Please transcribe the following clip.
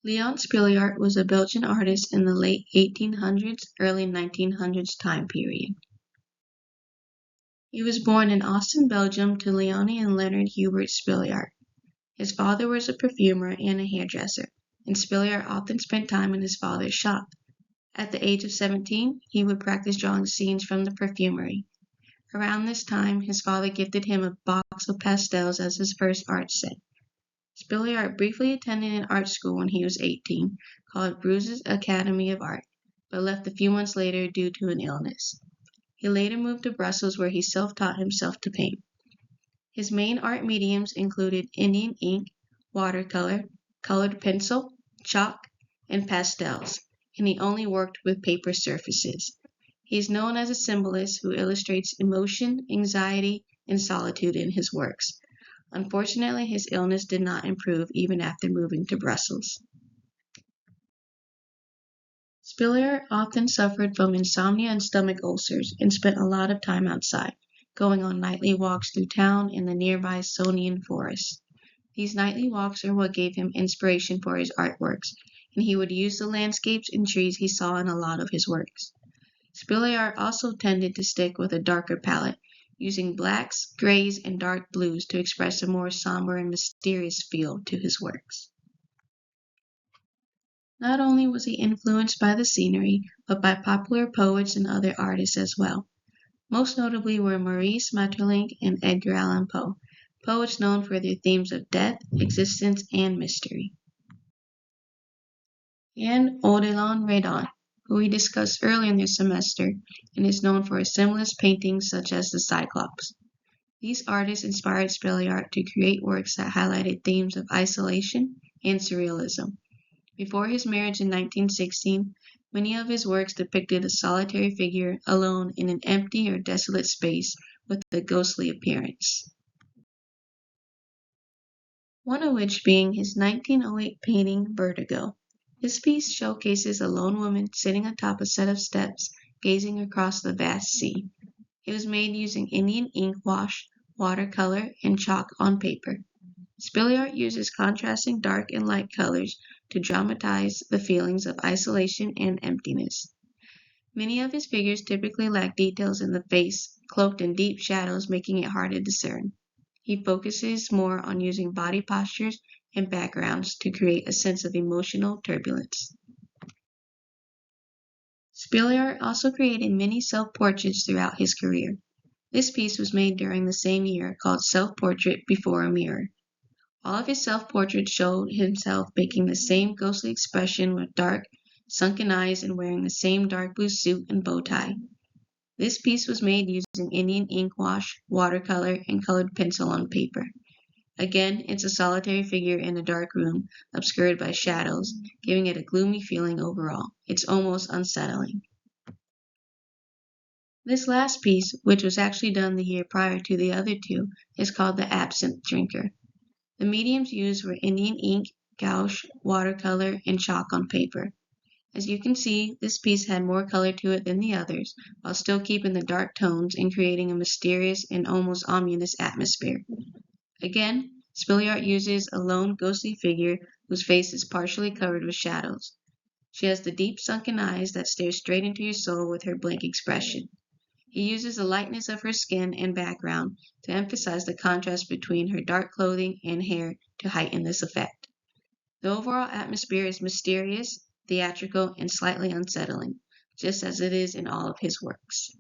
Léon Spilliaert was a Belgian artist in the late 1800s, early 1900s time period. He was born in Austin, Belgium to Leonie and Leonard Hubert Spilliaert. His father was a perfumer and a hairdresser, and Spilliaert often spent time in his father's shop. At the age of 17, he would practice drawing scenes from the perfumery. Around this time, his father gifted him a box of pastels as his first art set. Spilliaert briefly attended an art school when he was 18, called Bruges Academy of Art, but left a few months later due to an illness. He later moved to Brussels where he self-taught himself to paint. His main art mediums included Indian ink, watercolor, colored pencil, chalk, and pastels, and he only worked with paper surfaces. He is known as a symbolist who illustrates emotion, anxiety, and solitude in his works. Unfortunately, his illness did not improve even after moving to Brussels. Spilliaert often suffered from insomnia and stomach ulcers and spent a lot of time outside, going on nightly walks through town and the nearby Sonian forest. These nightly walks are what gave him inspiration for his artworks, and he would use the landscapes and trees he saw in a lot of his works. Spilliaert also tended to stick with a darker palette, using blacks, grays, and dark blues to express a more somber and mysterious feel to his works. Not only was he influenced by the scenery, but by popular poets and other artists as well. Most notably were Maurice Maeterlinck and Edgar Allan Poe, poets known for their themes of death, existence, and mystery. And Odilon Redon, who we discussed earlier in this semester, and is known for his symbolist paintings such as the Cyclops. These artists inspired Spilliaert to create works that highlighted themes of isolation and surrealism. Before his marriage in 1916, many of his works depicted a solitary figure alone in an empty or desolate space with a ghostly appearance. One of which being his 1908 painting Vertigo. This piece showcases a lone woman sitting atop a set of steps, gazing across the vast sea. It was made using Indian ink wash, watercolor, and chalk on paper. Spilliaert uses contrasting dark and light colors to dramatize the feelings of isolation and emptiness. Many of his figures typically lack details in the face, cloaked in deep shadows, making it hard to discern. He focuses more on using body postures and backgrounds to create a sense of emotional turbulence. Spilliaert also created many self-portraits throughout his career. This piece was made during the same year, called Self-Portrait Before a Mirror. All of his self-portraits showed himself making the same ghostly expression with dark, sunken eyes and wearing the same dark blue suit and bow tie. This piece was made using Indian ink wash, watercolor, and colored pencil on paper. Again, it's a solitary figure in a dark room, obscured by shadows, giving it a gloomy feeling overall. It's almost unsettling. This last piece, which was actually done the year prior to the other two, is called the Absinthe Drinker. The mediums used were Indian ink, gouache, watercolor, and chalk on paper. As you can see, this piece had more color to it than the others, while still keeping the dark tones and creating a mysterious and almost ominous atmosphere. Again, Spilliaert uses a lone ghostly figure whose face is partially covered with shadows. She has the deep sunken eyes that stare straight into your soul with her blank expression. He uses the lightness of her skin and background to emphasize the contrast between her dark clothing and hair to heighten this effect. The overall atmosphere is mysterious, theatrical, and slightly unsettling, just as it is in all of his works.